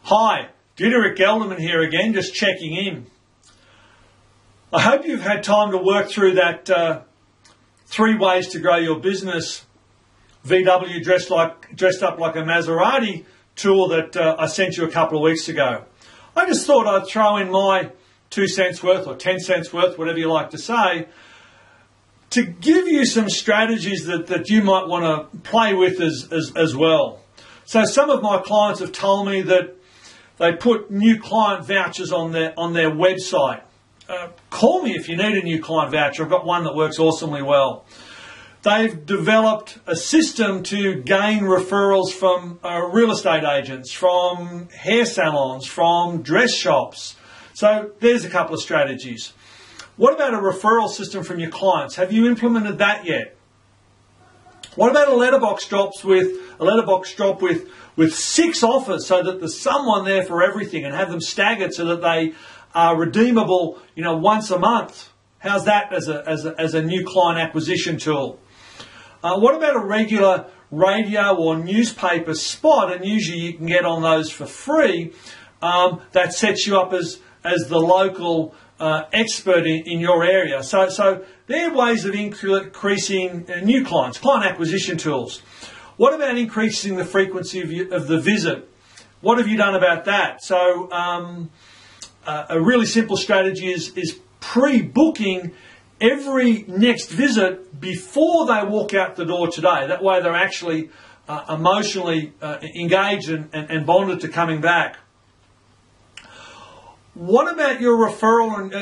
Hi, Diederik Gelderman here again, just checking in. I hope you've had time to work through that 3 ways to grow your business VW dressed up like a Maserati tool that I sent you a couple of weeks ago. I just thought I'd throw in my 2 cents worth or 10 cents worth, whatever you like to say, to give you some strategies that you might want to play with as well. So some of my clients have told me that they put new client vouchers on their website. Call me if you need a new client voucher. I've got one that works awesomely well. They've developed a system to gain referrals from real estate agents, from hair salons, from dress shops. So there's a couple of strategies. What about a referral system from your clients? Have you implemented that yet? What about a letterbox drop with 6 offers so that there's someone there for everything, and have them staggered so that they are redeemable, once a month? How's that as a new client acquisition tool? What about a regular radio or newspaper spot? And usually you can get on those for free. That sets you up as the local expert in your area. So they're ways of increasing new clients, client acquisition tools. What about increasing the frequency of the visit? What have you done about that? So a really simple strategy is pre-booking every next visit before they walk out the door today. That way they're actually emotionally engaged and bonded to coming back. What about your referral and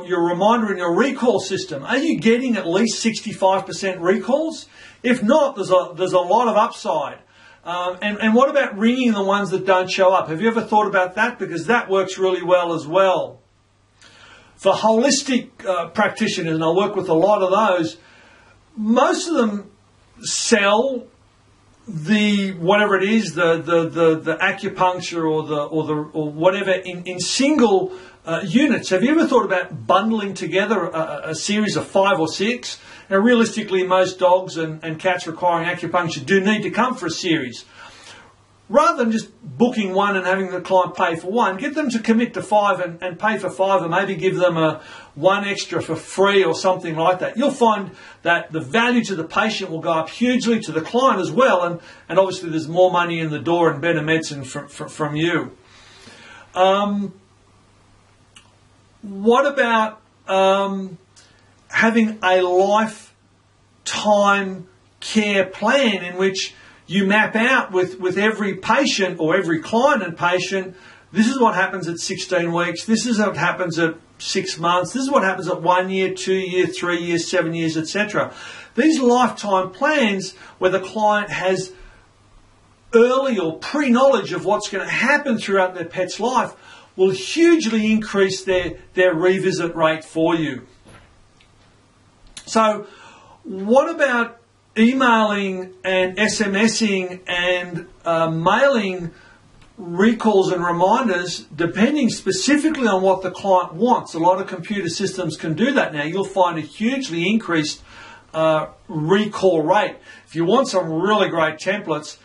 your reminder and your recall system? Are you getting at least 65% recalls? If not, there's a lot of upside. And what about ringing the ones that don't show up? Have you ever thought about that? Because that works really well as well. For holistic practitioners, and I work with a lot of those, most of them sell the whatever it is, the acupuncture or whatever in single units. Have you ever thought about bundling together a series of 5 or 6? Now, realistically, most dogs and cats requiring acupuncture do need to come for a series. Rather than just booking one and having the client pay for one, get them to commit to 5 and pay for 5, and maybe give them one extra for free or something like that. You'll find that the value to the patient will go up hugely, to the client as well, and obviously there's more money in the door and better medicine from you. What about having a lifetime care plan in which you map out with every patient or every client and patient, this is what happens at 16 weeks, this is what happens at 6 months, this is what happens at 1 year, 2 years, 3 years, 7 years, etc. These lifetime plans where the client has early or pre-knowledge of what's going to happen throughout their pet's life will hugely increase their revisit rate for you. So what about emailing and SMSing and mailing recalls and reminders, depending specifically on what the client wants? A lot of computer systems can do that now. You'll find a hugely increased recall rate. If you want some really great templates,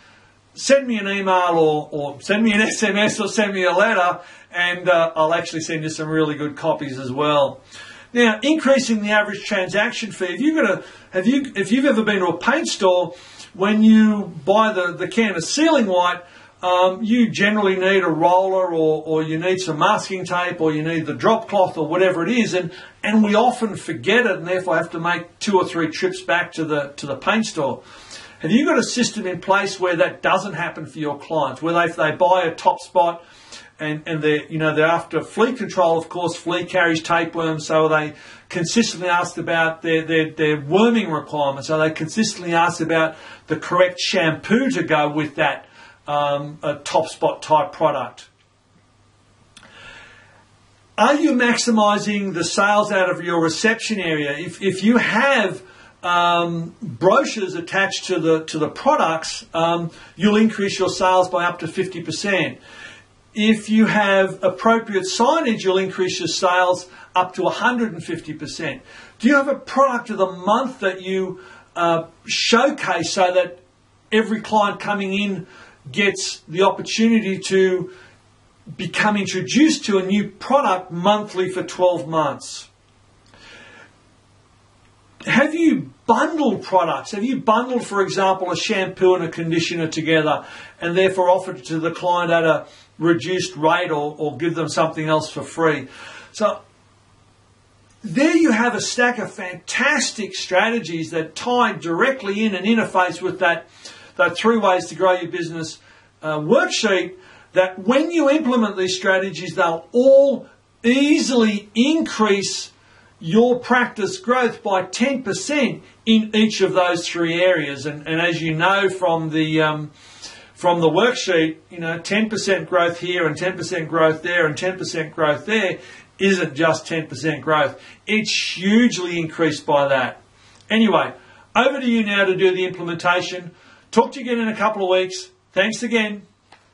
send me an email or send me an SMS or send me a letter, and I'll actually send you some really good copies as well. Now, increasing the average transaction fee. If you've ever been to a paint store, when you buy the can of sealing white, you generally need a roller or you need some masking tape or you need the drop cloth or whatever it is, and we often forget it and therefore have to make 2 or 3 trips back to the paint store. Have you got a system in place where that doesn't happen for your clients, where if they buy a top spot and they're after flea control? Of course, flea carries tapeworms, so they consistently asked about their worming requirements. So they consistently asked about the correct shampoo to go with that a top spot type product. Are you maximizing the sales out of your reception area? If you have brochures attached to the products, you'll increase your sales by up to 50%. If you have appropriate signage, you'll increase your sales up to 150%. Do you have a product of the month that you showcase so that every client coming in gets the opportunity to become introduced to a new product monthly for 12 months. Have you bundled products? Have you bundled, for example, a shampoo and a conditioner together and therefore offered it to the client at a reduced rate or give them something else for free? So there you have a stack of fantastic strategies that tie directly in and interface with that 3 ways to grow your business worksheet, that when you implement these strategies, they'll all easily increase your practice growth by 10% in each of those 3 areas. And as you know from the worksheet, 10% growth here and 10% growth there and 10% growth there isn't just 10% growth. It's hugely increased by that. Anyway, over to you now to do the implementation. Talk to you again in a couple of weeks. Thanks again.